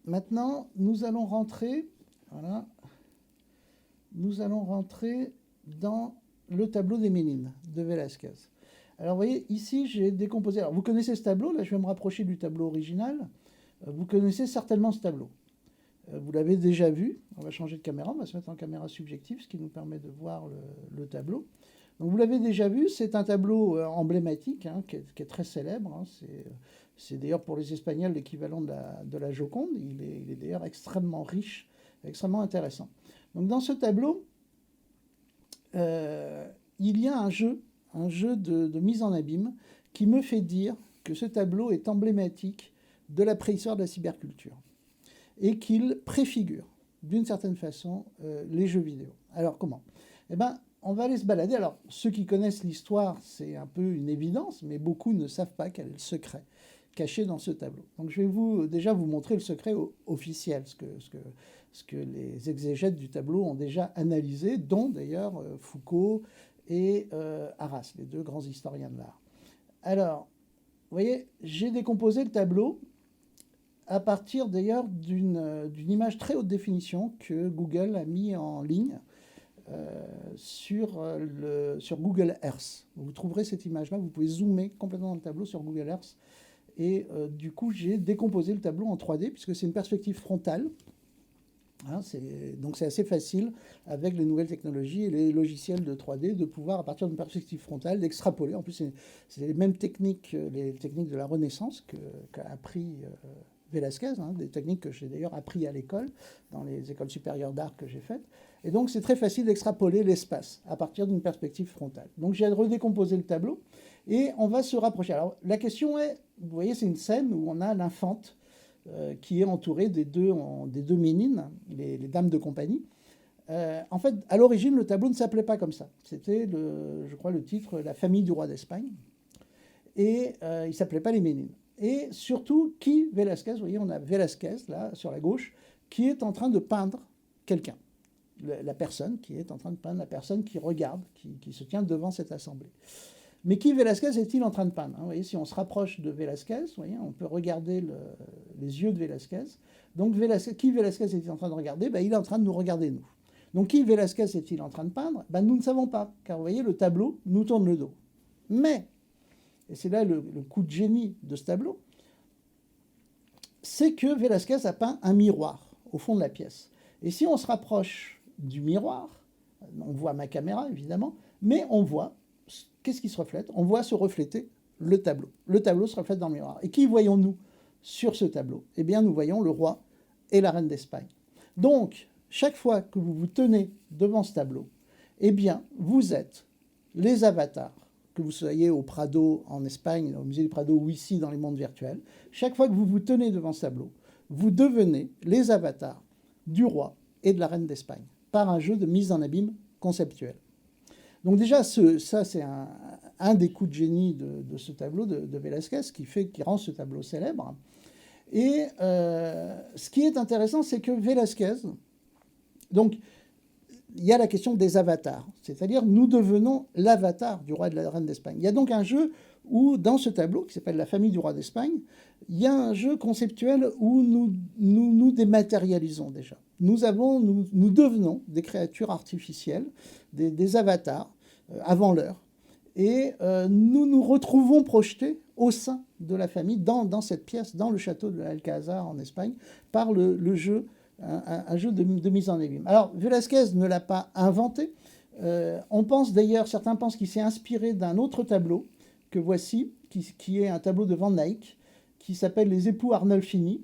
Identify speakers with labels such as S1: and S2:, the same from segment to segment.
S1: maintenant, nous allons rentrer, voilà, nous allons rentrer dans le tableau des Ménines de Velázquez. Alors, vous voyez, ici, j'ai décomposé. Alors, vous connaissez ce tableau, là, je vais me rapprocher du tableau original. Vous connaissez certainement ce tableau. Vous l'avez déjà vu. On va changer de caméra, on va se mettre en caméra subjective, ce qui nous permet de voir le tableau. Donc, vous l'avez déjà vu, c'est un tableau emblématique, hein, qui est très célèbre. Hein, c'est d'ailleurs pour les Espagnols l'équivalent de la Joconde. Il est d'ailleurs extrêmement riche, extrêmement intéressant. Donc, dans ce tableau, il y a un jeu de mise en abîme qui me fait dire que ce tableau est emblématique de la préhistoire de la cyberculture et qu'il préfigure d'une certaine façon les jeux vidéo. Alors comment? Eh bien, on va aller se balader. Alors, ceux qui connaissent l'histoire, c'est un peu une évidence, mais beaucoup ne savent pas quel est le secret caché dans ce tableau. Donc, je vais déjà vous montrer le secret officiel, ce que les exégètes du tableau ont déjà analysé, dont d'ailleurs Foucault et Arras, les deux grands historiens de l'art. Alors, vous voyez, j'ai décomposé le tableau à partir d'ailleurs d'une image très haute définition que Google a mis en ligne sur Google Earth. Vous trouverez cette image-là, vous pouvez zoomer complètement dans le tableau sur Google Earth. Et du coup, j'ai décomposé le tableau en 3D, puisque c'est une perspective frontale. Hein, donc c'est assez facile, avec les nouvelles technologies et les logiciels de 3D, de pouvoir, à partir d'une perspective frontale, d'extrapoler. En plus, c'est les mêmes techniques, les techniques de la Renaissance qu'a appris Velázquez, hein, des techniques que j'ai d'ailleurs appris à l'école, dans les écoles supérieures d'art que j'ai faites. Et donc, c'est très facile d'extrapoler l'espace à partir d'une perspective frontale. Donc, j'ai redécomposé le tableau et on va se rapprocher. Alors, la question est, vous voyez, c'est une scène où on a l'infante qui est entourée des deux Ménines, les dames de compagnie. En fait, à l'origine, le tableau ne s'appelait pas comme ça. C'était, je crois, le titre « La famille du roi d'Espagne ». Et il ne s'appelait pas les Ménines. Et surtout, Velázquez, vous voyez, on a Velázquez, là, sur la gauche, qui est en train de peindre quelqu'un. La personne qui est en train de peindre, la personne qui regarde, qui se tient devant cette assemblée. Mais qui Velázquez est-il en train de peindre? Vous voyez, si on se rapproche de Velázquez, vous voyez, on peut regarder les yeux de Velázquez. Donc, qui Velázquez est-il en train de regarder? Il est en train de nous regarder, nous. Donc, qui Velázquez est-il en train de peindre? Nous ne savons pas, car vous voyez, le tableau nous tourne le dos. Mais, et c'est là le coup de génie de ce tableau, c'est que Velázquez a peint un miroir au fond de la pièce. Et si on se rapproche du miroir, on voit ma caméra, évidemment, mais on voit, qu'est-ce qui se reflète? On voit se refléter le tableau. Le tableau se reflète dans le miroir. Et qui voyons-nous sur ce tableau? Eh bien, nous voyons le roi et la reine d'Espagne. Donc, chaque fois que vous vous tenez devant ce tableau, eh bien, vous êtes les avatars, que vous soyez au Prado en Espagne, au musée du Prado, ou ici dans les mondes virtuels. Chaque fois que vous vous tenez devant ce tableau, vous devenez les avatars du roi et de la reine d'Espagne, par un jeu de mise en abîme conceptuel. Donc déjà, ça c'est un des coups de génie de ce tableau de Velázquez qui rend ce tableau célèbre. Et ce qui est intéressant, c'est que Velázquez, donc il y a la question des avatars, c'est-à-dire nous devenons l'avatar du roi et de la reine d'Espagne. Il y a donc un jeu où, dans ce tableau qui s'appelle La famille du roi d'Espagne, il y a un jeu conceptuel où nous dématérialisons déjà. Nous devenons des créatures artificielles, des avatars, avant l'heure, et nous nous retrouvons projetés au sein de la famille, dans cette pièce, dans le château de l'Alcázar en Espagne, par le jeu, un jeu de mise en abîme. Alors, Velázquez ne l'a pas inventé. On pense d'ailleurs, certains pensent qu'il s'est inspiré d'un autre tableau que voici, qui est un tableau de Van Eyck, qui s'appelle Les époux Arnolfini.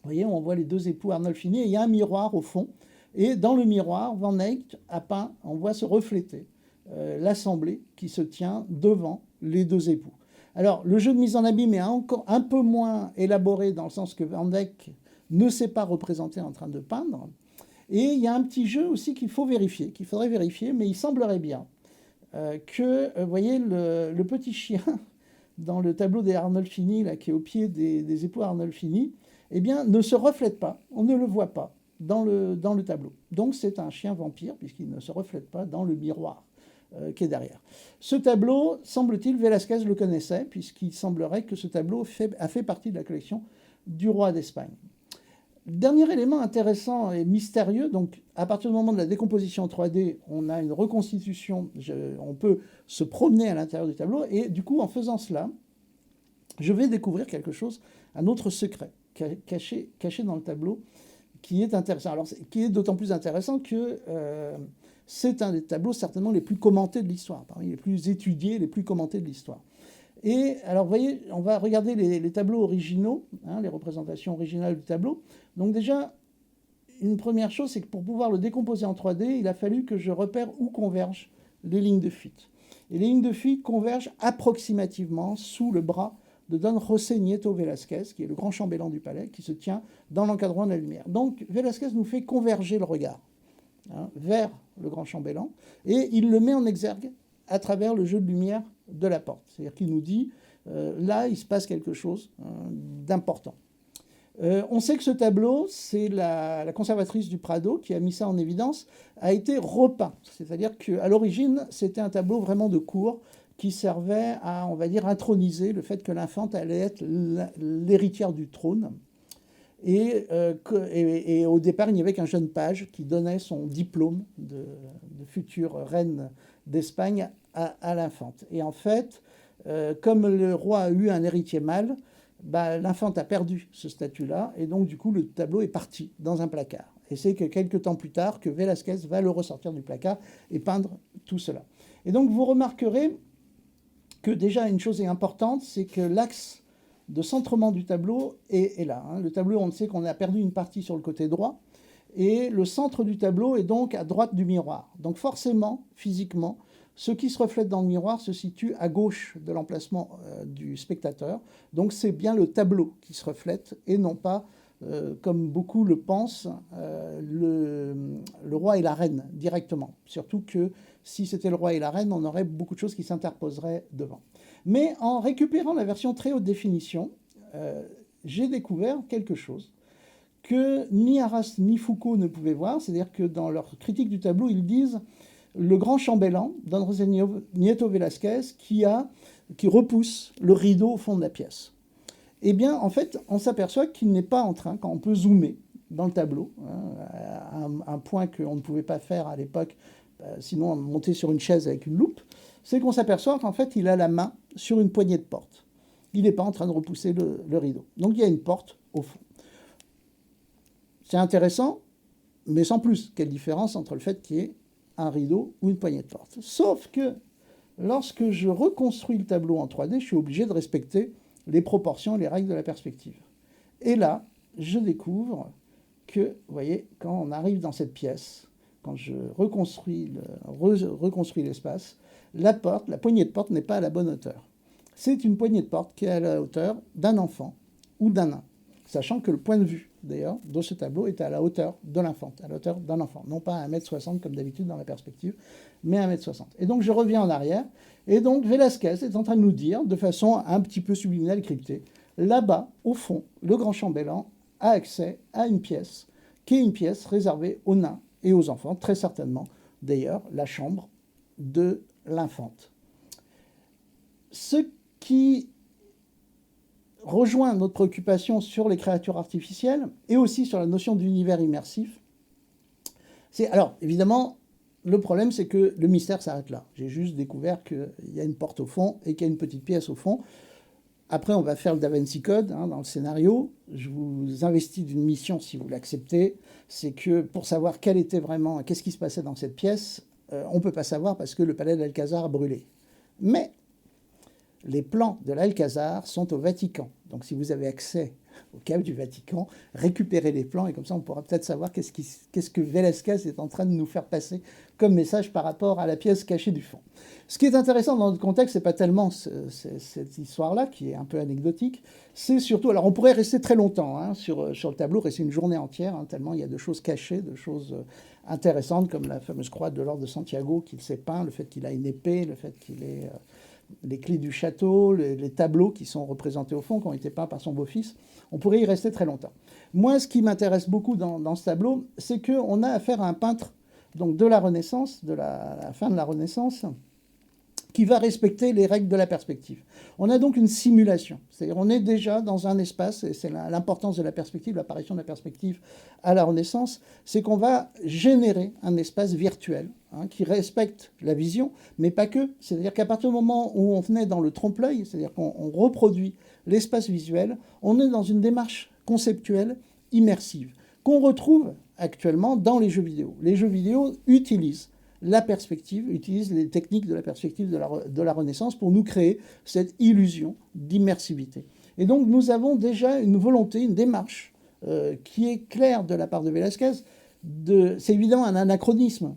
S1: Vous voyez, on voit les deux époux Arnolfini, et il y a un miroir au fond. Et dans le miroir, Van Eyck a peint, on voit se refléter l'assemblée qui se tient devant les deux époux. Alors, le jeu de mise en abîme est encore un peu moins élaboré, dans le sens que Van Eyck ne s'est pas représenté en train de peindre. Et il y a un petit jeu aussi qu'il faudrait vérifier, mais il semblerait bien que, vous voyez, le petit chien dans le tableau des Arnolfini, là, qui est au pied des époux Arnolfini, eh bien, ne se reflète pas, on ne le voit pas dans le tableau. Donc c'est un chien vampire, puisqu'il ne se reflète pas dans le miroir qui est derrière. Ce tableau, semble-t-il, Velázquez le connaissait, puisqu'il semblerait que ce tableau a fait partie de la collection du roi d'Espagne. Dernier élément intéressant et mystérieux, donc à partir du moment de la décomposition en 3D, on a une reconstitution, on peut se promener à l'intérieur du tableau, et du coup, en faisant cela, je vais découvrir quelque chose, un autre secret caché dans le tableau, qui est intéressant. Alors, qui est d'autant plus intéressant que c'est un des tableaux certainement les plus commentés de l'histoire, parmi les plus étudiés, les plus commentés de l'histoire. Et alors, vous voyez, on va regarder les tableaux originaux, hein, les représentations originales du tableau. Donc déjà, une première chose, c'est que pour pouvoir le décomposer en 3D, il a fallu que je repère où convergent les lignes de fuite. Et les lignes de fuite convergent approximativement sous le bras de Don José Nieto Velázquez, qui est le grand chambellan du palais, qui se tient dans l'encadrement de la lumière. Donc Velázquez nous fait converger le regard, hein, vers le grand chambellan, et il le met en exergue à travers le jeu de lumière de la porte. C'est-à-dire qu'il nous dit, là, il se passe quelque chose d'important. On sait que ce tableau, c'est la conservatrice du Prado qui a mis ça en évidence, a été repeint. C'est-à-dire qu'à l'origine, c'était un tableau vraiment de cour qui servait à, on va dire, introniser le fait que l'infante allait être l'héritière du trône. Et au départ, il n'y avait qu'un jeune page qui donnait son diplôme de future reine d'Espagne à l'infante. Et en fait, comme le roi a eu un héritier mâle, bah, l'infante a perdu ce statut-là, et donc du coup le tableau est parti dans un placard. Et c'est que quelques temps plus tard que Velázquez va le ressortir du placard et peindre tout cela. Et donc vous remarquerez que déjà une chose est importante, c'est que l'axe de centrement du tableau est là. Hein. Le tableau, on sait qu'on a perdu une partie sur le côté droit, et le centre du tableau est donc à droite du miroir. Donc forcément, physiquement, ce qui se reflète dans le miroir se situe à gauche de l'emplacement du spectateur. Donc c'est bien le tableau qui se reflète et non pas, comme beaucoup le pensent, le roi et la reine directement. Surtout que si c'était le roi et la reine, on aurait beaucoup de choses qui s'interposeraient devant. Mais en récupérant la version très haute définition, j'ai découvert quelque chose que ni Arras ni Foucault ne pouvaient voir. C'est-à-dire que dans leur critique du tableau, ils disent le grand chambellan, Don José Nieto Velázquez, qui repousse le rideau au fond de la pièce. Eh bien, en fait, on s'aperçoit qu'il n'est pas en train, quand on peut zoomer dans le tableau, hein, un point qu'on ne pouvait pas faire à l'époque, sinon monter sur une chaise avec une loupe, c'est qu'on s'aperçoit qu'en fait, il a la main sur une poignée de porte. Il n'est pas en train de repousser le rideau. Donc, il y a une porte au fond. C'est intéressant, mais sans plus. Quelle différence entre le fait qu'il y ait un rideau ou une poignée de porte. Sauf que lorsque je reconstruis le tableau en 3D, je suis obligé de respecter les proportions et les règles de la perspective. Et là, je découvre que, vous voyez, quand on arrive dans cette pièce, quand je reconstruis l'espace, la poignée de porte n'est pas à la bonne hauteur. C'est une poignée de porte qui est à la hauteur d'un enfant ou d'un nain. Sachant que le point de vue, d'ailleurs, de ce tableau est à la hauteur de l'infante, à la hauteur d'un enfant. Non pas à 1m60 comme d'habitude dans la perspective, mais à 1m60. Et donc je reviens en arrière, et donc Velázquez est en train de nous dire, de façon un petit peu subliminale, cryptée, là-bas, au fond, le grand chambellan a accès à une pièce, qui est une pièce réservée aux nains et aux enfants, très certainement, d'ailleurs, la chambre de l'infante. Ce qui rejoint notre préoccupation sur les créatures artificielles et aussi sur la notion d'univers immersif. Alors, évidemment, le problème, c'est que le mystère s'arrête là. J'ai juste découvert qu'il y a une porte au fond et qu'il y a une petite pièce au fond. Après, on va faire le Da Vinci Code dans le scénario. Je vous investis d'une mission, si vous l'acceptez. C'est que pour savoir qu'est-ce qui se passait dans cette pièce, on ne peut pas savoir parce que le palais d'Alcazar a brûlé. Mais les plans de l'Alcazar sont au Vatican. Donc si vous avez accès au cave du Vatican, récupérez les plans et comme ça on pourra peut-être savoir qu'est-ce que Velázquez est en train de nous faire passer comme message par rapport à la pièce cachée du fond. Ce qui est intéressant dans notre contexte, c'est pas tellement cette histoire-là qui est un peu anecdotique, c'est surtout, alors on pourrait rester très longtemps sur le tableau, rester une journée entière, tellement il y a de choses cachées, de choses intéressantes comme la fameuse croix de l'ordre de Santiago qu'il s'est peint, le fait qu'il a une épée, le fait qu'il ait les clés du château, les tableaux qui sont représentés au fond, qui ont été peints par son beau-fils. On pourrait y rester très longtemps. Moi, ce qui m'intéresse beaucoup dans ce tableau, c'est qu'on a affaire à un peintre donc de la Renaissance, de la fin de la Renaissance, qui va respecter les règles de la perspective. On a donc une simulation, c'est-à-dire on est déjà dans un espace, et c'est l'importance de la perspective, l'apparition de la perspective à la Renaissance, c'est qu'on va générer un espace virtuel qui respecte la vision, mais pas que. C'est-à-dire qu'à partir du moment où on venait dans le trompe-l'œil, c'est-à-dire qu'on reproduit l'espace visuel, on est dans une démarche conceptuelle immersive qu'on retrouve actuellement dans les jeux vidéo. Les jeux vidéo utilisent la perspective, utilisent les techniques de la perspective de la Renaissance pour nous créer cette illusion d'immersivité. Et donc nous avons déjà une volonté, une démarche qui est claire de la part de Velázquez. C'est évidemment un anachronisme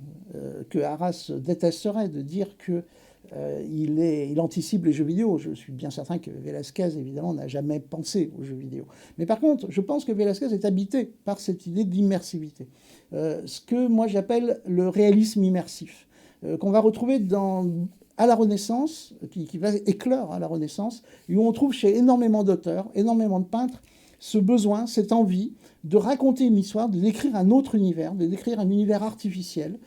S1: que Arras détesterait de dire qu'il anticipe les jeux vidéo. Je suis bien certain que Velázquez, évidemment, n'a jamais pensé aux jeux vidéo. Mais par contre, je pense que Velázquez est habité par cette idée d'immersivité. Ce que moi j'appelle le réalisme immersif, qu'on va retrouver à la Renaissance, qui va éclore à la Renaissance, et où on trouve chez énormément d'auteurs, énormément de peintres, ce besoin, cette envie de raconter une histoire, de décrire un autre univers, de décrire un univers artificiel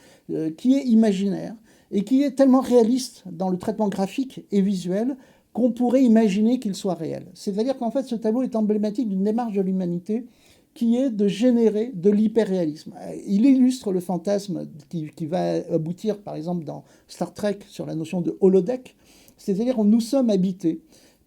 S1: qui est imaginaire et qui est tellement réaliste dans le traitement graphique et visuel qu'on pourrait imaginer qu'il soit réel. C'est-à-dire qu'en fait, ce tableau est emblématique d'une démarche de l'humanité qui est de générer de l'hyperréalisme. Il illustre le fantasme qui va aboutir, par exemple, dans Star Trek, sur la notion de holodeck, c'est-à-dire que nous sommes habités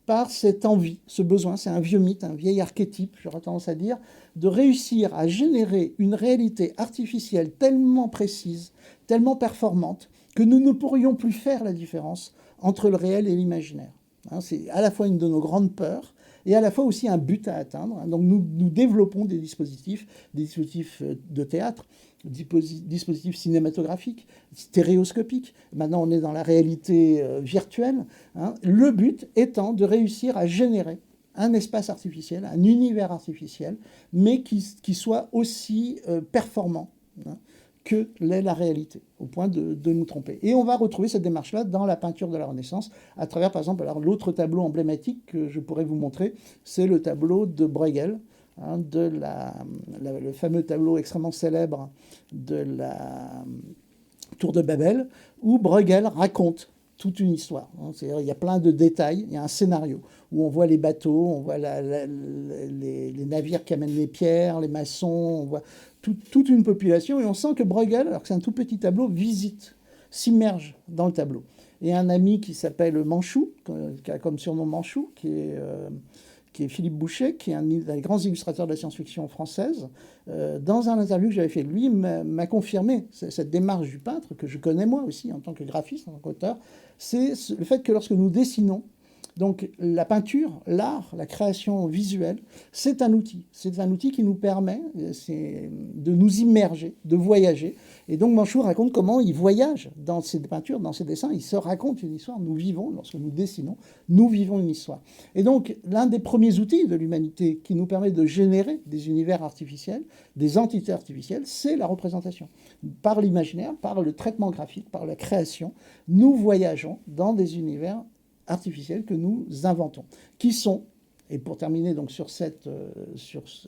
S1: par cette envie, ce besoin, c'est un vieux mythe, un vieil archétype, j'aurais tendance à dire, de réussir à générer une réalité artificielle tellement précise, tellement performante, que nous ne pourrions plus faire la différence entre le réel et l'imaginaire. C'est à la fois une de nos grandes peurs, et à la fois aussi un but à atteindre. Donc nous développons des dispositifs de théâtre, dispositifs cinématographiques, stéréoscopiques. Maintenant, on est dans la réalité virtuelle. Le but étant de réussir à générer un espace artificiel, un univers artificiel, mais qui soit aussi performant que l'est la réalité, au point de nous tromper. Et on va retrouver cette démarche-là dans la peinture de la Renaissance, à travers, par exemple, l'autre tableau emblématique que je pourrais vous montrer, c'est le tableau de Bruegel, le fameux tableau extrêmement célèbre de la Tour de Babel, où Bruegel raconte toute une histoire. C'est-à-dire, il y a plein de détails, il y a un scénario où on voit les bateaux, on voit les navires qui amènent les pierres, les maçons, on voit toute une population, et on sent que Bruegel, alors que c'est un tout petit tableau, s'immerge dans le tableau. Et un ami qui s'appelle Manchou, qui a comme surnom Manchou, qui est Philippe Boucher, qui est un des grands illustrateurs de la science-fiction française, dans un interview que j'avais fait de lui, m'a confirmé cette démarche du peintre, que je connais moi aussi en tant que graphiste, en tant qu'auteur, c'est le fait que lorsque nous dessinons, donc la peinture, l'art, la création visuelle, c'est un outil. C'est un outil qui nous permet de nous immerger, de voyager. Et donc Manchou raconte comment il voyage dans ses peintures, dans ses dessins. Il se raconte une histoire. Nous vivons, lorsque nous dessinons, nous vivons une histoire. Et donc l'un des premiers outils de l'humanité qui nous permet de générer des univers artificiels, des entités artificielles, c'est la représentation. Par l'imaginaire, par le traitement graphique, par la création, nous voyageons dans des univers artificiels que nous inventons, qui sont, et pour terminer donc sur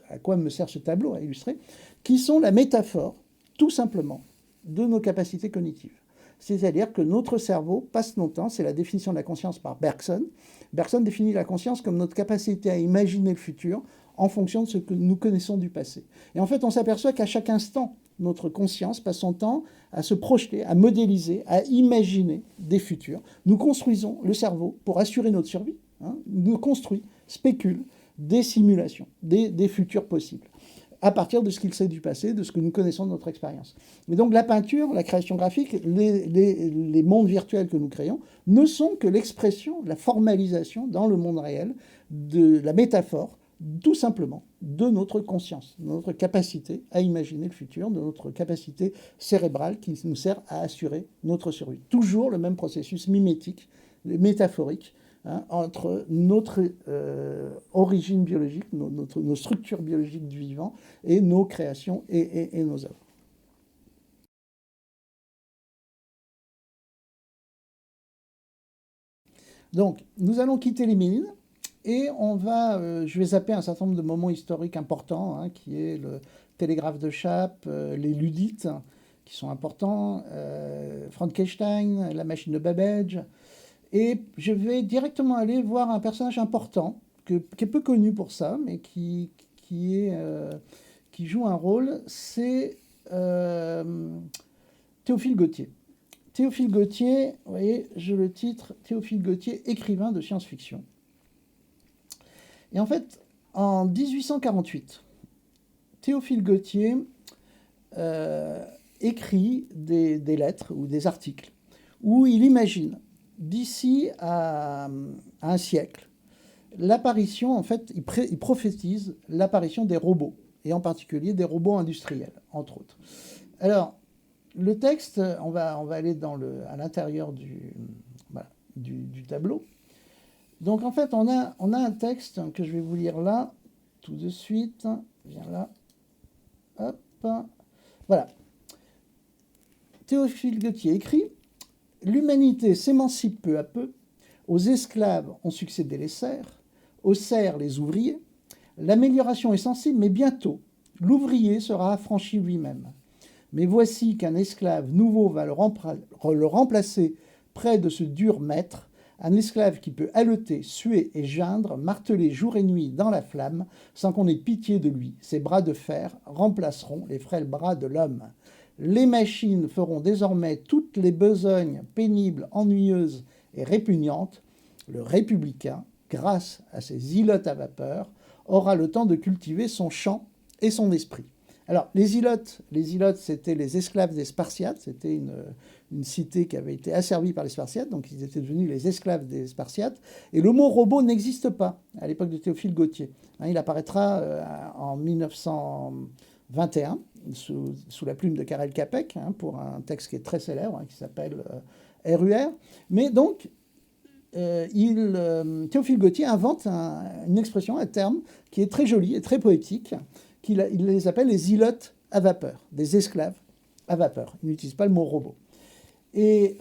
S1: à quoi me sert ce tableau à illustrer, qui sont la métaphore, tout simplement, de nos capacités cognitives. C'est-à-dire que notre cerveau passe notre temps, c'est la définition de la conscience par Bergson. Bergson définit la conscience comme notre capacité à imaginer le futur en fonction de ce que nous connaissons du passé. Et en fait, on s'aperçoit qu'à chaque instant, notre conscience passe son temps à se projeter, à modéliser, à imaginer des futurs. Nous construisons le cerveau pour assurer notre survie. Nous construit, spécule des simulations, des futurs possibles, à partir de ce qu'il sait du passé, de ce que nous connaissons de notre expérience. Mais donc la peinture, la création graphique, les mondes virtuels que nous créons ne sont que l'expression, la formalisation dans le monde réel de la métaphore, tout simplement, de notre conscience, de notre capacité à imaginer le futur, de notre capacité cérébrale qui nous sert à assurer notre survie. Toujours le même processus mimétique, métaphorique, entre notre origine biologique, nos structures biologiques du vivant et nos créations et nos œuvres. Donc, nous allons quitter les mines. Et je vais zapper un certain nombre de moments historiques importants, qui est le télégraphe de Chappe, les Ludites, qui sont importants, Frankenstein, la machine de Babbage, Et je vais directement aller voir un personnage important, qui est peu connu pour ça, mais qui joue un rôle, c'est Théophile Gautier. Théophile Gautier, vous voyez, je le titre, Théophile Gautier, écrivain de science-fiction. Et en fait, en 1848, Théophile Gautier écrit des lettres ou des articles où il imagine, d'ici à un siècle, l'apparition, en fait, il prophétise l'apparition des robots, et en particulier des robots industriels, entre autres. Alors, le texte, on va aller à l'intérieur du tableau. Donc, en fait, on a un texte que je vais vous lire là, tout de suite. Viens là. Hop. Voilà. Théophile Gautier écrit « L'humanité s'émancipe peu à peu. Aux esclaves ont succédé les serfs, aux serfs les ouvriers. L'amélioration est sensible, mais bientôt, l'ouvrier sera affranchi lui-même. Mais voici qu'un esclave nouveau va le remplacer près de ce dur maître, un esclave qui peut haleter, suer et geindre, marteler jour et nuit dans la flamme, sans qu'on ait pitié de lui. Ses bras de fer remplaceront les frêles bras de l'homme. Les machines feront désormais toutes les besognes pénibles, ennuyeuses et répugnantes. Le républicain, grâce à ses îlots à vapeur, aura le temps de cultiver son champ et son esprit. » Alors, les îlots, c'était les esclaves des Spartiates. C'était une cité qui avait été asservie par les Spartiates, donc ils étaient devenus les esclaves des Spartiates. Et le mot robot n'existe pas à l'époque de Théophile Gautier. Il apparaîtra en 1921 sous la plume de Karel Capek pour un texte qui est très célèbre, qui s'appelle RUR. Mais donc, Théophile Gautier invente une expression, un terme qui est très joli et très poétique. Il les appelle les îlots à vapeur, des esclaves à vapeur. Il n'utilise pas le mot robot. Et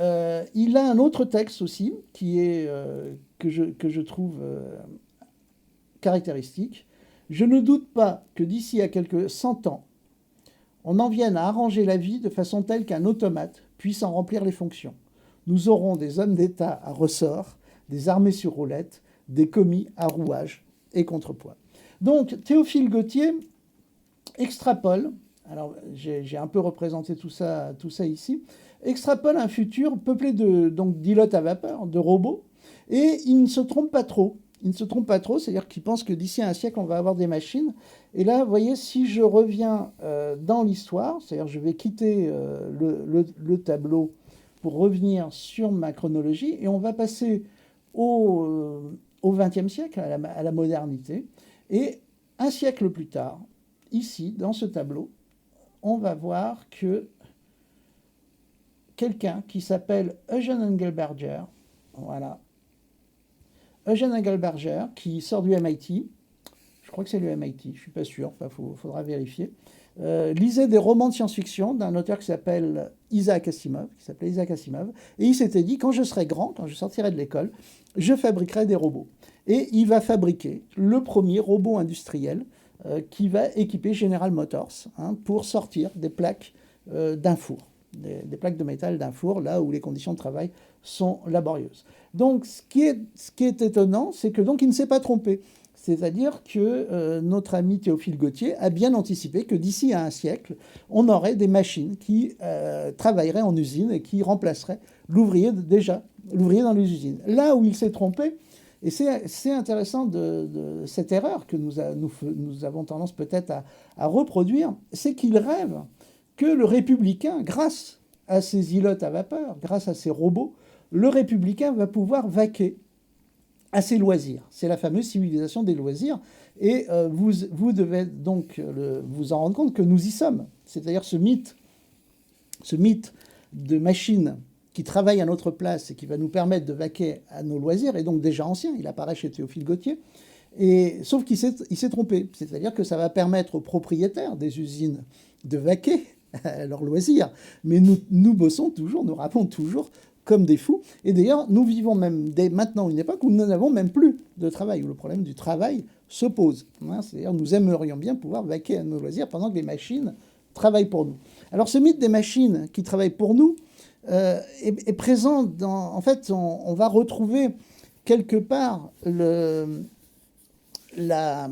S1: il a un autre texte aussi qui est, que je trouve caractéristique. « Je ne doute pas que d'ici à quelques 100 ans, on en vienne à arranger la vie de façon telle qu'un automate puisse en remplir les fonctions. Nous aurons des hommes d'État à ressort, des armées sur roulettes, des commis à rouage et contrepoids. » Donc Théophile Gautier extrapole, alors j'ai un peu représenté tout ça ici, extrapole un futur peuplé d'îlots à vapeur, de robots, et il ne se trompe pas trop. Il ne se trompe pas trop, c'est-à-dire qu'il pense que d'ici à un siècle, on va avoir des machines. Et là, vous voyez, si je reviens dans l'histoire, c'est-à-dire je vais quitter le tableau pour revenir sur ma chronologie, et on va passer au XXe siècle, à la modernité, et un siècle plus tard, ici, dans ce tableau, on va voir que quelqu'un qui s'appelle Eugen Engelberger, voilà, Eugen Engelberger, qui sort du MIT, je crois que c'est le MIT, je ne suis pas sûr, faudra vérifier, lisait des romans de science-fiction d'un auteur qui s'appelait Isaac Asimov, et il s'était dit, quand je serai grand, quand je sortirai de l'école, je fabriquerai des robots. Et il va fabriquer le premier robot industriel qui va équiper General Motors pour sortir des plaques d'un four, des plaques de métal d'un four, là où les conditions de travail sont laborieuses. Donc, ce qui est étonnant, c'est que donc il ne s'est pas trompé. C'est-à-dire que notre ami Théophile Gautier a bien anticipé que d'ici à un siècle, on aurait des machines qui travailleraient en usine et qui remplaceraient l'ouvrier dans les usines. Là où il s'est trompé, et c'est intéressant de cette erreur que nous avons tendance peut-être à reproduire, c'est qu'il rêve que le républicain, grâce à ces îlots à vapeur, grâce à ces robots, le républicain va pouvoir vaquer à ses loisirs. C'est la fameuse civilisation des loisirs. Et vous devez donc vous en rendre compte que nous y sommes. C'est-à-dire ce mythe de machine qui travaille à notre place et qui va nous permettre de vaquer à nos loisirs est donc déjà ancien. Il apparaît chez Théophile Gautier. Sauf qu'il s'est trompé. C'est-à-dire que ça va permettre aux propriétaires des usines de vaquer à leurs loisirs. Mais nous bossons toujours, nous rappelons toujours comme des fous. Et d'ailleurs, nous vivons même dès maintenant une époque où nous n'avons même plus de travail, où le problème du travail se pose. C'est-à-dire nous aimerions bien pouvoir vaquer à nos loisirs pendant que les machines travaillent pour nous. Alors ce mythe des machines qui travaillent pour nous, est présent dans... En fait, on va retrouver quelque part la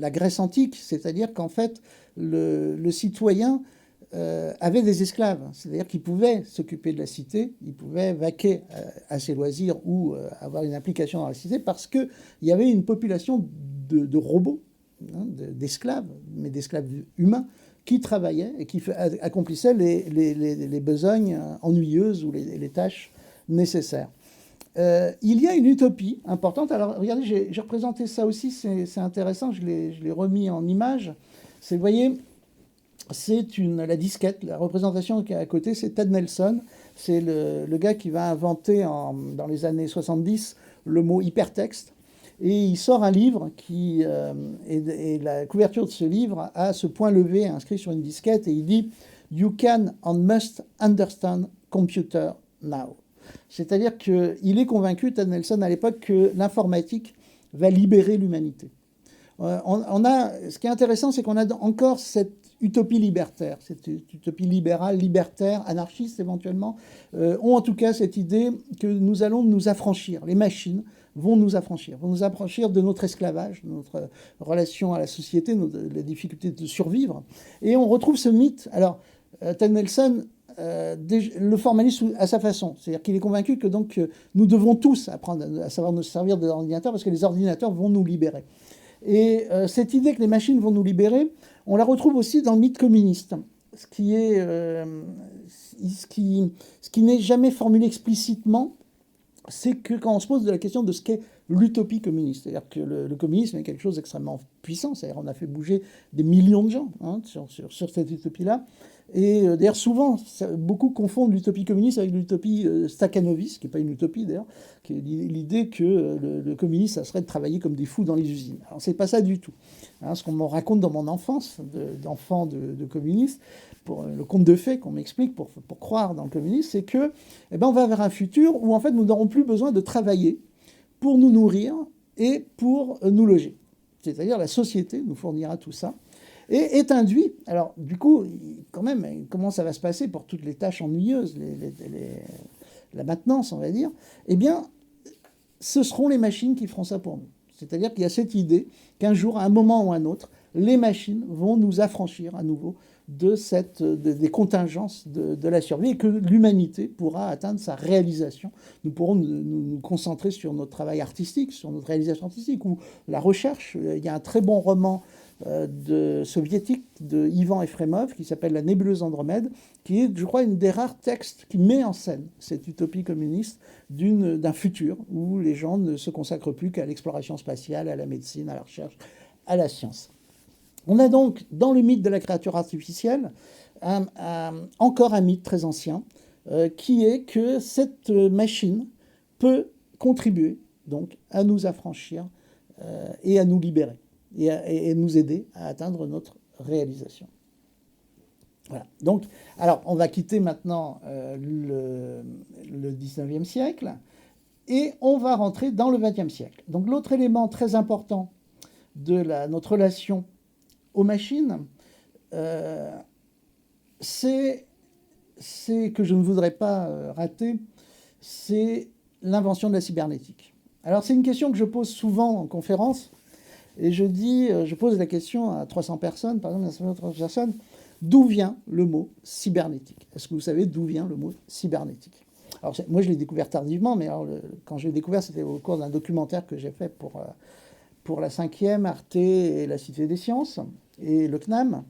S1: Grèce antique, c'est-à-dire qu'en fait, le citoyen avait des esclaves, c'est-à-dire qu'il pouvait s'occuper de la cité, il pouvait vaquer à ses loisirs ou avoir une implication dans la cité parce qu'il y avait une population de robots, hein, d'esclaves, mais d'esclaves humains, qui travaillaient et qui accomplissaient les besognes ennuyeuses ou les tâches nécessaires. Il y a une utopie importante. Alors, regardez, j'ai représenté ça aussi, c'est intéressant, je l'ai remis en image. Vous voyez, c'est la disquette, la représentation qui est à côté, c'est Ted Nelson. C'est le gars qui va inventer dans les années 70 le mot hypertexte. Et il sort un livre et la couverture de ce livre a ce point levé inscrit sur une disquette et il dit « You can and must understand computer now ». C'est-à-dire qu'il est convaincu, Ted Nelson à l'époque, que l'informatique va libérer l'humanité. Ce qui est intéressant, c'est qu'on a encore cette utopie libertaire, cette utopie libérale, libertaire, anarchiste éventuellement, ont en tout cas cette idée que nous allons nous affranchir. Les machines vont nous affranchir de notre esclavage, de notre relation à la société, les difficultés de survivre. Et on retrouve ce mythe. Alors, Ted Nelson le formalise à sa façon. C'est-à-dire qu'il est convaincu que donc, nous devons tous apprendre à savoir nous servir de l'ordinateur parce que les ordinateurs vont nous libérer. Et cette idée que les machines vont nous libérer, on la retrouve aussi dans le mythe communiste, ce qui n'est jamais formulé explicitement, c'est que quand on se pose de la question de ce qu'est l'utopie communiste, c'est-à-dire que le communisme est quelque chose d'extrêmement puissant, c'est-à-dire on a fait bouger des millions de gens sur cette utopie-là. Et d'ailleurs, souvent, beaucoup confondent l'utopie communiste avec l'utopie stakhanoviste, qui n'est pas une utopie d'ailleurs, qui est l'idée que le communisme, ça serait de travailler comme des fous dans les usines. Alors, c'est pas ça du tout. Hein, ce qu'on me raconte dans mon enfance, d'enfant de communiste, le conte de fées qu'on m'explique pour croire dans le communisme, c'est que, on va vers un futur où en fait nous n'aurons plus besoin de travailler pour nous nourrir et pour nous loger. C'est-à-dire la société nous fournira tout ça. Et est induit, alors du coup, quand même, comment ça va se passer pour toutes les tâches ennuyeuses, la maintenance, on va dire, eh bien, ce seront les machines qui feront ça pour nous. C'est-à-dire qu'il y a cette idée qu'un jour, à un moment ou à un autre, les machines vont nous affranchir à nouveau des contingences de la survie et que l'humanité pourra atteindre sa réalisation. Nous pourrons nous concentrer sur notre travail artistique, sur notre réalisation artistique ou la recherche. Il y a un très bon roman soviétique de Ivan Efremov qui s'appelle La nébuleuse Andromède, qui est, je crois, une des rares textes qui met en scène cette utopie communiste d'un futur où les gens ne se consacrent plus qu'à l'exploration spatiale, à la médecine, à la recherche, à la science. On a donc, dans le mythe de la créature artificielle, encore un mythe très ancien, qui est que cette machine peut contribuer donc à nous affranchir et à nous libérer, et nous aider à atteindre notre réalisation. Voilà. Donc, alors, on va quitter maintenant le 19e siècle, et on va rentrer dans le 20e siècle. Donc, l'autre élément très important de notre relation aux machines, c'est que je ne voudrais pas rater, c'est l'invention de la cybernétique. Alors c'est une question que je pose souvent en conférence, et je pose la question à 300 personnes, par exemple, à 300 personnes, d'où vient le mot cybernétique? Est-ce que vous savez d'où vient le mot cybernétique? Alors moi je l'ai découvert tardivement, mais alors, quand je l'ai découvert, c'était au cours d'un documentaire que j'ai fait pour la 5e, Arte et la Cité des Sciences, et le CNAM,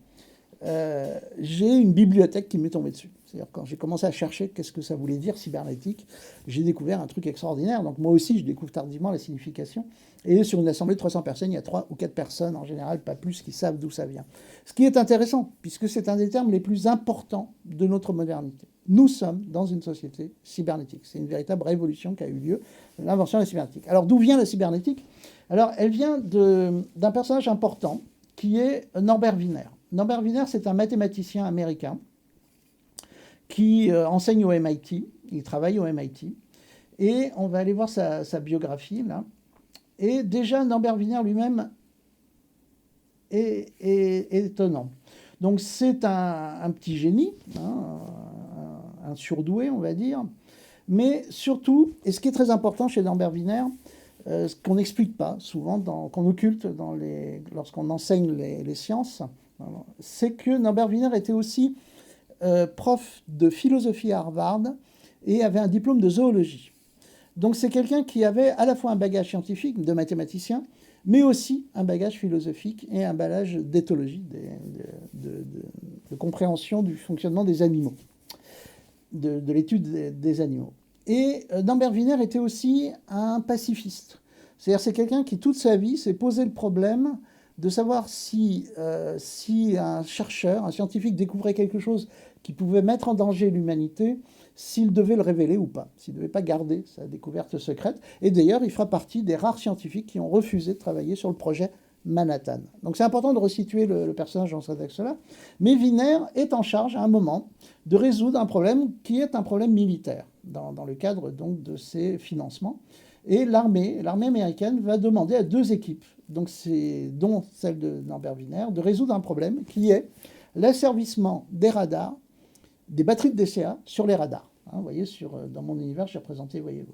S1: j'ai une bibliothèque qui m'est tombée dessus. C'est-à-dire quand j'ai commencé à chercher qu'est-ce que ça voulait dire cybernétique, j'ai découvert un truc extraordinaire. Donc moi aussi, je découvre tardivement la signification. Et sur une assemblée de 300 personnes, il y a 3 ou 4 personnes, en général, pas plus, qui savent d'où ça vient. Ce qui est intéressant, puisque c'est un des termes les plus importants de notre modernité. Nous sommes dans une société cybernétique. C'est une véritable révolution qui a eu lieu, l'invention de la cybernétique. Alors d'où vient la cybernétique? Alors elle vient d'un personnage important, qui est Norbert Wiener. Norbert Wiener, c'est un mathématicien américain qui enseigne au MIT, il travaille au MIT, et on va aller voir sa biographie, là. Et déjà, Norbert Wiener lui-même est étonnant. Donc c'est un petit génie, hein, un surdoué, on va dire. Mais surtout, et ce qui est très important chez Norbert Wiener, ce qu'on n'explique pas souvent, qu'on occulte lorsqu'on enseigne les sciences, c'est que Norbert Wiener était aussi prof de philosophie à Harvard et avait un diplôme de zoologie. Donc c'est quelqu'un qui avait à la fois un bagage scientifique de mathématicien, mais aussi un bagage philosophique et un bagage d'éthologie, de compréhension du fonctionnement des animaux, de l'étude des animaux. Et Norbert Wiener était aussi un pacifiste. C'est-à-dire c'est quelqu'un qui toute sa vie s'est posé le problème de savoir si un chercheur, un scientifique découvrait quelque chose qui pouvait mettre en danger l'humanité, s'il devait le révéler ou pas, s'il ne devait pas garder sa découverte secrète. Et d'ailleurs, il fera partie des rares scientifiques qui ont refusé de travailler sur le projet Manhattan. Donc c'est important de resituer le personnage dans ce contexte-là. Mais Wiener est en charge à un moment de résoudre un problème qui est un problème militaire, dans le cadre donc de ses financements. Et l'armée américaine va demander à deux équipes, dont celle de Norbert Wiener, de résoudre un problème qui est l'asservissement des radars, des batteries de DCA sur les radars. Vous voyez, dans mon univers, j'ai représenté, vous avez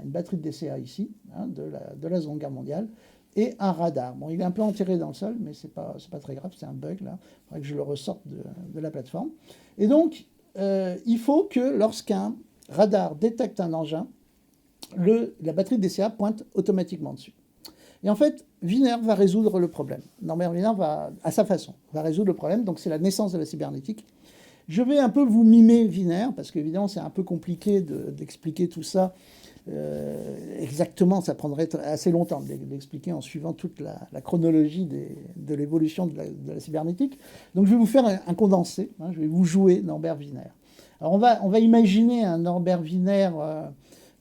S1: une batterie de DCA ici, de la Seconde Guerre mondiale, et un radar. Bon, il est un peu enterré dans le sol, mais c'est pas très grave, c'est un bug, là. Il faudrait que je le ressorte de la plateforme. Et donc, il faut que lorsqu'un radar détecte un engin, la batterie de DCA pointe automatiquement dessus. Et en fait, Wiener va résoudre le problème. Norbert Wiener à sa façon, va résoudre le problème. Donc c'est la naissance de la cybernétique. Je vais un peu vous mimer Wiener, parce qu'évidemment c'est un peu compliqué d'expliquer tout ça exactement. Ça prendrait assez longtemps d'expliquer en suivant toute la chronologie de l'évolution de la cybernétique. Donc je vais vous faire un condensé. Je vais vous jouer Norbert Wiener. Alors on va imaginer un Norbert Wiener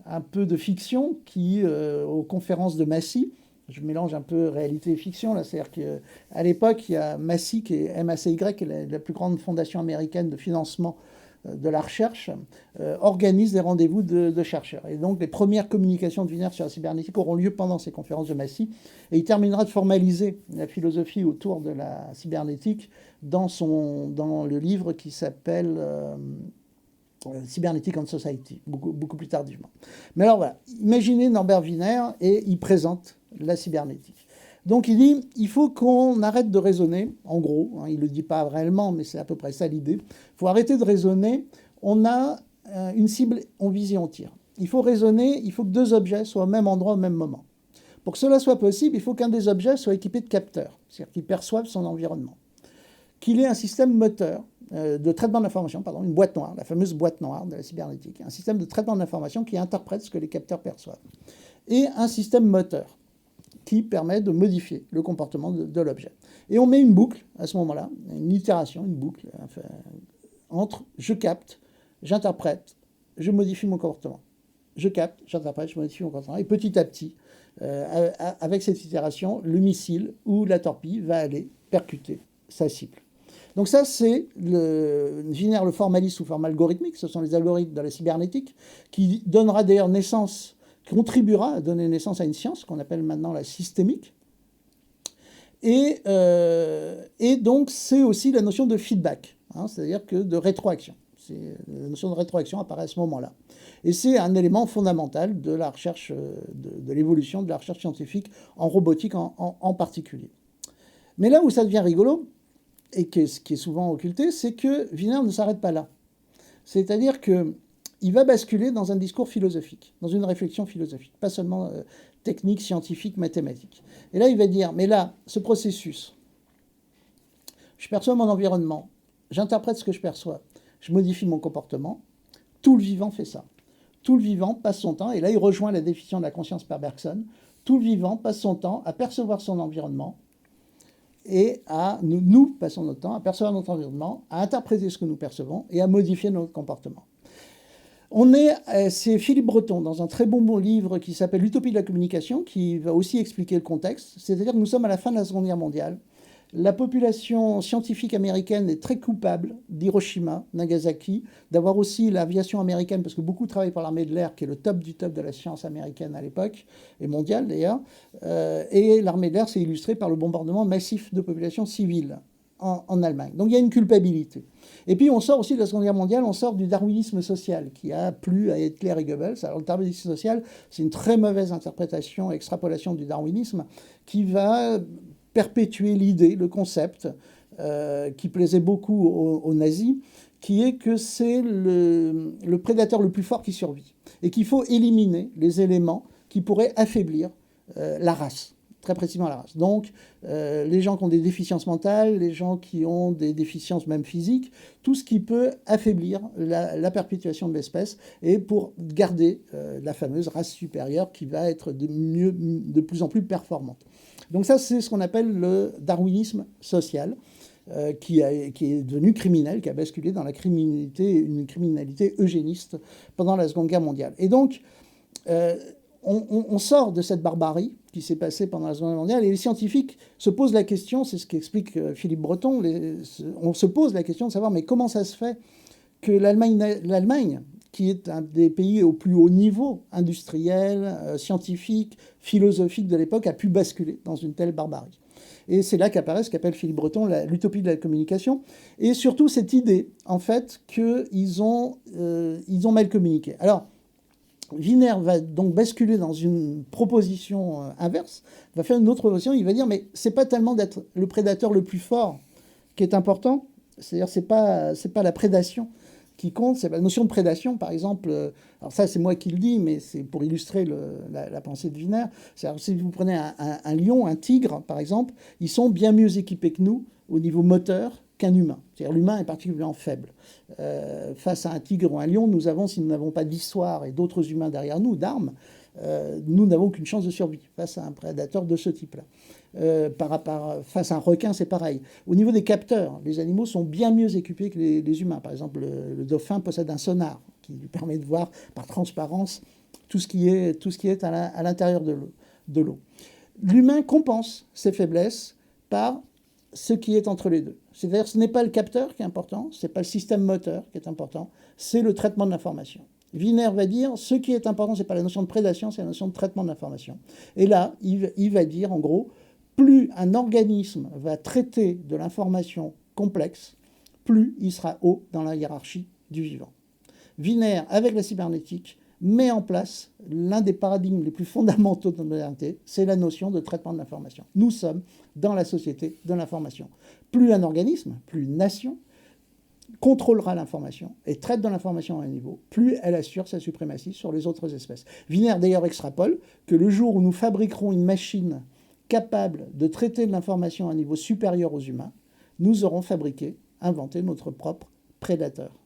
S1: un peu de fiction qui, aux conférences de Massy, je mélange un peu réalité et fiction, là, c'est-à-dire qu'à l'époque, il y a Massy, qui est MACY, qui est la plus grande fondation américaine de financement de la recherche, organise des rendez-vous de chercheurs. Et donc, les premières communications de Wiener sur la cybernétique auront lieu pendant ces conférences de Massy, et il terminera de formaliser la philosophie autour de la cybernétique dans le livre qui s'appelle Cybernetic and Society, beaucoup plus tardivement. Mais alors voilà, imaginez Norbert Wiener et il présente la cybernétique. Donc il dit, il faut qu'on arrête de raisonner, en gros, il ne le dit pas réellement, mais c'est à peu près ça l'idée, il faut arrêter de raisonner, on a une cible, on vise et on tire. Il faut raisonner, il faut que deux objets soient au même endroit au même moment. Pour que cela soit possible, il faut qu'un des objets soit équipé de capteurs, c'est-à-dire qu'il perçoive son environnement, qu'il ait un système moteur, de traitement d'information, une boîte noire, la fameuse boîte noire de la cybernétique, un système de traitement d'information qui interprète ce que les capteurs perçoivent, et un système moteur qui permet de modifier le comportement de l'objet. Et on met une boucle, à ce moment-là, une itération, une boucle, entre je capte, j'interprète, je modifie mon comportement. Je capte, j'interprète, je modifie mon comportement. Et petit à petit, avec cette itération, le missile ou la torpille va aller percuter sa cible. Donc ça, c'est Wiener le formaliste sous forme algorithmique. Ce sont les algorithmes de la cybernétique qui donnera d'ailleurs naissance, contribuera à donner naissance à une science qu'on appelle maintenant la systémique. Et donc, c'est aussi la notion de feedback, c'est-à-dire que de rétroaction. La notion de rétroaction apparaît à ce moment-là. Et c'est un élément fondamental de la recherche, de l'évolution de la recherche scientifique en robotique en particulier. Mais là où ça devient rigolo, et ce qui est souvent occulté, c'est que Wiener ne s'arrête pas là. C'est-à-dire qu'il va basculer dans un discours philosophique, dans une réflexion philosophique, pas seulement technique, scientifique, mathématique. Et là, il va dire, mais là, ce processus, je perçois mon environnement, j'interprète ce que je perçois, je modifie mon comportement, tout le vivant fait ça. Tout le vivant passe son temps, et là, il rejoint la définition de la conscience par Bergson, tout le vivant passe son temps à percevoir son environnement, et nous passons notre temps à percevoir notre environnement, à interpréter ce que nous percevons et à modifier notre comportement. C'est Philippe Breton, dans un très bon livre qui s'appelle L'utopie de la communication, qui va aussi expliquer le contexte. C'est-à-dire que nous sommes à la fin de la Seconde Guerre mondiale. La population scientifique américaine est très coupable d'Hiroshima, Nagasaki, d'avoir aussi l'aviation américaine, parce que beaucoup travaillent pour l'armée de l'air, qui est le top du top de la science américaine à l'époque, et mondiale d'ailleurs. Et l'armée de l'air s'est illustrée par le bombardement massif de populations civiles en Allemagne. Donc il y a une culpabilité. Et puis on sort aussi de la Seconde Guerre mondiale, on sort du darwinisme social qui a plu à Hitler et Goebbels. Alors le darwinisme social, c'est une très mauvaise interprétation, extrapolation du darwinisme qui va perpétuer l'idée, le concept qui plaisait beaucoup aux nazis, qui est que c'est le prédateur le plus fort qui survit et qu'il faut éliminer les éléments qui pourraient affaiblir la race, très précisément la race. Donc, les gens qui ont des déficiences mentales, les gens qui ont des déficiences même physiques, tout ce qui peut affaiblir la perpétuation de l'espèce et pour garder la fameuse race supérieure qui va être de plus en plus performante. Donc ça, c'est ce qu'on appelle le darwinisme social. Qui est devenu criminel, qui a basculé dans la criminalité, une criminalité eugéniste pendant la Seconde Guerre mondiale. Et donc, on sort de cette barbarie qui s'est passée pendant la Seconde Guerre mondiale, et les scientifiques se posent la question, c'est ce qu'explique Philippe Breton, on se pose la question de savoir, mais comment ça se fait que l'Allemagne, qui est un des pays au plus haut niveau industriel, scientifique, philosophique de l'époque, a pu basculer dans une telle barbarie. Et c'est là qu'apparaît ce qu'appelle Philippe Breton l'utopie de la communication. Et surtout cette idée, en fait, qu'ils ont mal communiqué. Alors, Wiener va donc basculer dans une proposition inverse, va faire une autre proposition, il va dire, mais c'est pas tellement d'être le prédateur le plus fort qui est important, c'est-à-dire c'est pas la prédation qui compte, c'est la notion de prédation, par exemple. Alors ça, c'est moi qui le dis, mais c'est pour illustrer la pensée de Wiener. C'est-à-dire, si vous prenez un lion, un tigre, par exemple, ils sont bien mieux équipés que nous au niveau moteur qu'un humain. C'est-à-dire l'humain est particulièrement faible. Face à un tigre ou un lion, si nous n'avons pas d'histoire et d'autres humains derrière nous, d'armes, nous n'avons qu'une chance de survie face à un prédateur de ce type-là. Face à un requin, c'est pareil. Au niveau des capteurs, les animaux sont bien mieux équipés que les humains. Par exemple, le dauphin possède un sonar qui lui permet de voir par transparence tout ce qui est à l'intérieur de l'eau. L'humain compense ses faiblesses par ce qui est entre les deux. C'est-à-dire ce n'est pas le capteur qui est important, ce n'est pas le système moteur qui est important, c'est le traitement de l'information. Wiener va dire, ce qui est important, ce n'est pas la notion de prédation, c'est la notion de traitement de l'information. Et là, il va dire, en gros, plus un organisme va traiter de l'information complexe, plus il sera haut dans la hiérarchie du vivant. Wiener, avec la cybernétique, met en place l'un des paradigmes les plus fondamentaux de notre modernité, c'est la notion de traitement de l'information. Nous sommes dans la société de l'information. Plus un organisme, plus une nation, contrôlera l'information et traite de l'information à un niveau, plus elle assure sa suprématie sur les autres espèces. Wiener d'ailleurs extrapole que le jour où nous fabriquerons une machine capable de traiter de l'information à un niveau supérieur aux humains, nous aurons inventé notre propre prédateur.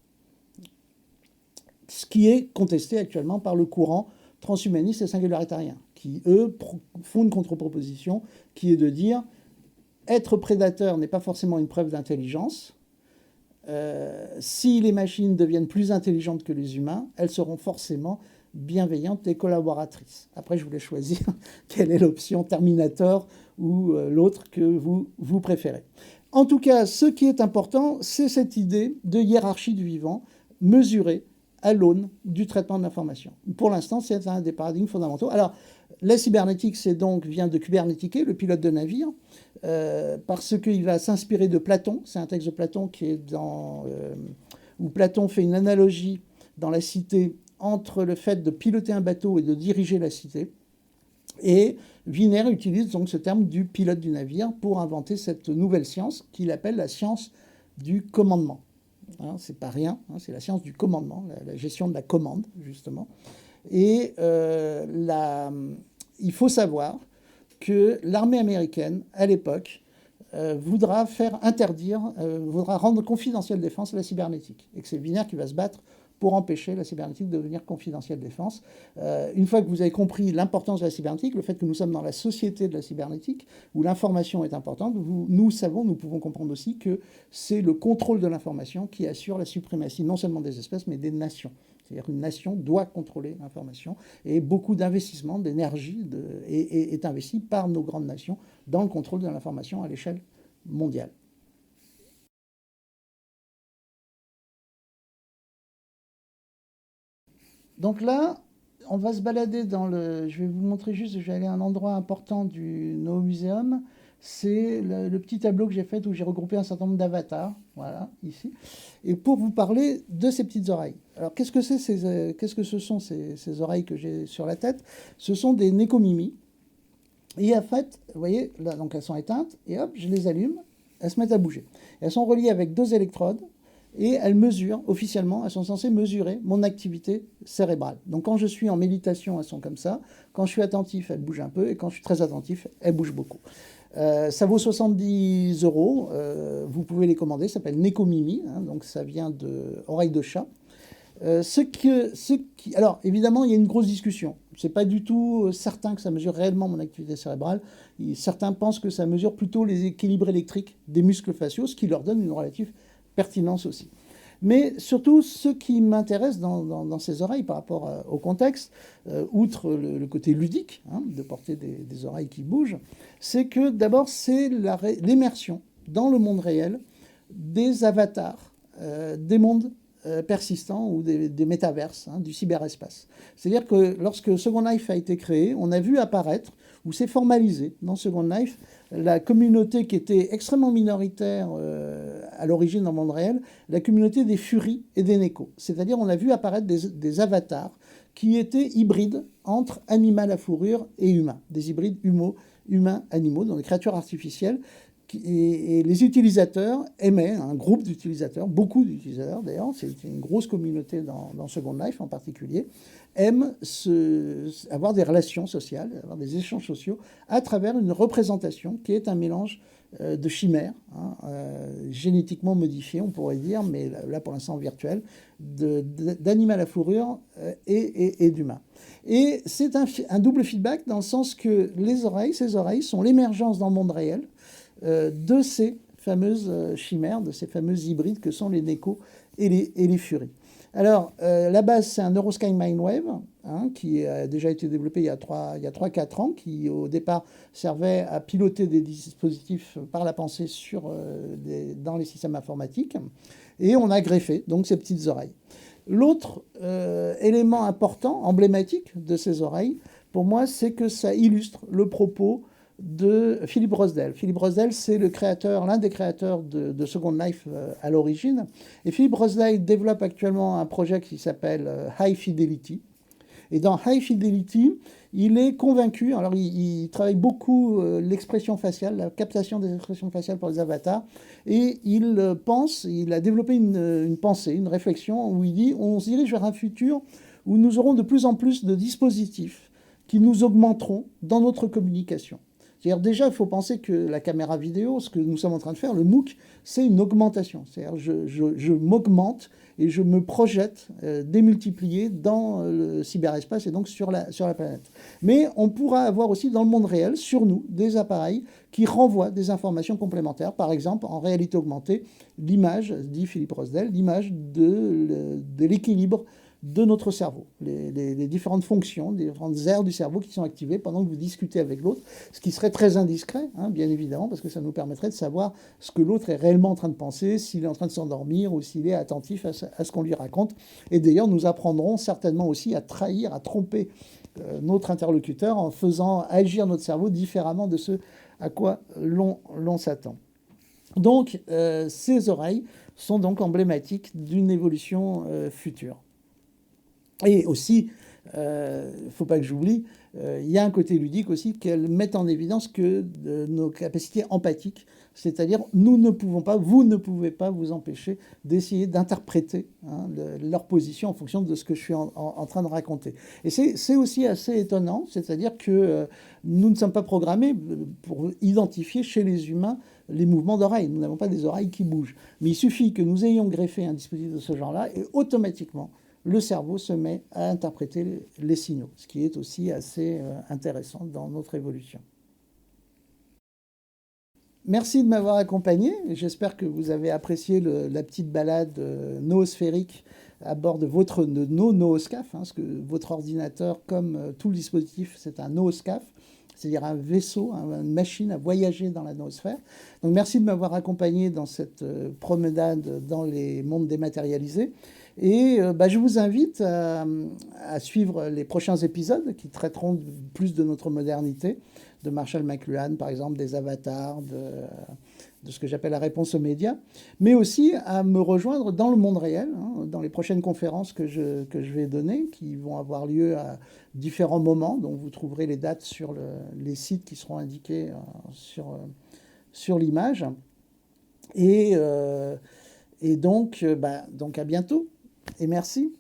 S1: Ce qui est contesté actuellement par le courant transhumaniste et singularitarien, qui, eux, font une contre-proposition qui est de dire être prédateur n'est pas forcément une preuve d'intelligence. Si les machines deviennent plus intelligentes que les humains, elles seront forcément bienveillantes et collaboratrices. Après, je voulais choisir quelle est l'option Terminator ou l'autre que vous préférez. En tout cas, ce qui est important, c'est cette idée de hiérarchie du vivant mesurée à l'aune du traitement de l'information. Pour l'instant, c'est un des paradigmes fondamentaux. Alors, la cybernétique, vient de Kubernétiquer, le pilote de navire, parce qu'il va s'inspirer de Platon. C'est un texte de Platon où Platon fait une analogie dans la cité entre le fait de piloter un bateau et de diriger la cité. Et Wiener utilise donc ce terme du pilote du navire pour inventer cette nouvelle science qu'il appelle la science du commandement. Hein, c'est pas rien, hein, c'est la science du commandement, la gestion de la commande, justement. Et il faut savoir que l'armée américaine, à l'époque, voudra rendre confidentielle défense la cybernétique. Et que c'est Wiener qui va se battre pour empêcher la cybernétique de devenir confidentielle défense. Une fois que vous avez compris l'importance de la cybernétique, le fait que nous sommes dans la société de la cybernétique, où l'information est importante, nous pouvons comprendre aussi que c'est le contrôle de l'information qui assure la suprématie non seulement des espèces, mais des nations. C'est-à-dire qu'une nation doit contrôler l'information, et beaucoup d'investissement, d'énergie est investi par nos grandes nations dans le contrôle de l'information à l'échelle mondiale. Donc là, on va se balader je vais vous montrer juste, je vais aller à un endroit important du No Museum. C'est le petit tableau que j'ai fait où j'ai regroupé un certain nombre d'avatars voilà, ici, et pour vous parler de ces petites oreilles. Alors, qu'est-ce que ce sont ces oreilles que j'ai sur la tête? Ce sont des Nekomimi. Et en fait, vous voyez, là, donc elles sont éteintes, et hop, je les allume, elles se mettent à bouger. Elles sont reliées avec 2 électrodes, et elles mesurent, officiellement, elles sont censées mesurer mon activité cérébrale. Donc quand je suis en méditation, elles sont comme ça. Quand je suis attentif, elles bougent un peu, et quand je suis très attentif, elles bougent beaucoup. Ça vaut 70 euros. Vous pouvez les commander. Ça s'appelle Nekomimi. Hein, donc ça vient de oreille de chat. Alors, évidemment, il y a une grosse discussion. Ce n'est pas du tout certain que ça mesure réellement mon activité cérébrale. Certains pensent que ça mesure plutôt les équilibres électriques des muscles faciaux, ce qui leur donne une relative pertinence aussi. Mais surtout, ce qui m'intéresse dans ces oreilles par rapport au contexte, outre le côté ludique, hein, de porter des oreilles qui bougent, c'est que d'abord, c'est l'immersion dans le monde réel des avatars, des mondes persistants ou des métaverses, hein, du cyberespace. C'est-à-dire que lorsque Second Life a été créé, on a vu apparaître, ou s'est formalisé dans Second Life, la communauté qui était extrêmement minoritaire à l'origine dans le monde réel, la communauté des Furies et des Neko. C'est-à-dire on a vu apparaître des avatars qui étaient hybrides entre animal à fourrure et humain, des hybrides humains-animaux, donc des créatures artificielles. Et les utilisateurs aimaient, un groupe d'utilisateurs, beaucoup d'utilisateurs d'ailleurs, c'est une grosse communauté dans Second Life en particulier, aiment avoir des relations sociales, avoir des échanges sociaux à travers une représentation qui est un mélange de chimères, hein, génétiquement modifié on pourrait dire, mais là pour l'instant virtuel, d'animal à fourrure et d'humain. Et c'est un double feedback dans le sens que ces oreilles sont l'émergence dans le monde réel de ces fameuses chimères, de ces fameux hybrides que sont les Neko et les Furies. Alors, la base, c'est un Neurosky Mindwave, hein, qui a déjà été développé il y a 3-4 ans, qui au départ servait à piloter des dispositifs par la pensée dans les systèmes informatiques. Et on a greffé donc ces petites oreilles. L'autre élément important, emblématique de ces oreilles, pour moi, c'est que ça illustre le propos de Philip Rosedale. Philip Rosedale, c'est l'un des créateurs de Second Life à l'origine. Et Philip Rosedale développe actuellement un projet qui s'appelle High Fidelity. Et dans High Fidelity, il est convaincu, alors il travaille beaucoup l'expression faciale, la captation des expressions faciales pour les avatars, et il a développé une pensée, une réflexion où il dit on se dirige vers un futur où nous aurons de plus en plus de dispositifs qui nous augmenteront dans notre communication. C'est-à-dire déjà, il faut penser que la caméra vidéo, ce que nous sommes en train de faire, le MOOC, c'est une augmentation. C'est-à-dire je m'augmente et je me projette démultiplié dans le cyberespace et donc sur la planète. Mais on pourra avoir aussi dans le monde réel, sur nous, des appareils qui renvoient des informations complémentaires. Par exemple, en réalité augmentée, l'image, dit Philip Rosedale, l'image de l'équilibre de notre cerveau, les différentes fonctions, les différentes aires du cerveau qui sont activées pendant que vous discutez avec l'autre, ce qui serait très indiscret, hein, bien évidemment, parce que ça nous permettrait de savoir ce que l'autre est réellement en train de penser, s'il est en train de s'endormir ou s'il est attentif à ce qu'on lui raconte. Et d'ailleurs, nous apprendrons certainement aussi à trahir, à tromper notre interlocuteur en faisant agir notre cerveau différemment de ce à quoi l'on s'attend. Donc, ces oreilles sont donc emblématiques d'une évolution future. Et aussi, il ne faut pas que j'oublie, il y a un côté ludique aussi qu'elles mettent en évidence que nos capacités empathiques, c'est-à-dire nous ne pouvons pas, vous ne pouvez pas vous empêcher d'essayer d'interpréter leur position en fonction de ce que je suis en train de raconter. Et c'est aussi assez étonnant, c'est-à-dire que nous ne sommes pas programmés pour identifier chez les humains les mouvements d'oreilles. Nous n'avons pas des oreilles qui bougent. Mais il suffit que nous ayons greffé un dispositif de ce genre-là et automatiquement, le cerveau se met à interpréter les signaux, ce qui est aussi assez intéressant dans notre évolution. Merci de m'avoir accompagné. J'espère que vous avez apprécié la petite balade noosphérique à bord de nos nooscaphes, hein, parce que votre ordinateur, comme tout le dispositif, c'est un nooscaphe, c'est-à-dire un vaisseau, une machine à voyager dans la noosphère. Donc merci de m'avoir accompagné dans cette promenade dans les mondes dématérialisés. Et je vous invite à suivre les prochains épisodes qui traiteront plus de notre modernité, de Marshall McLuhan, par exemple, des avatars, de ce que j'appelle la réponse aux médias, mais aussi à me rejoindre dans le monde réel, hein, dans les prochaines conférences que je vais donner, qui vont avoir lieu à différents moments, dont vous trouverez les dates sur les sites qui seront indiqués sur l'image. Et donc à bientôt, et merci.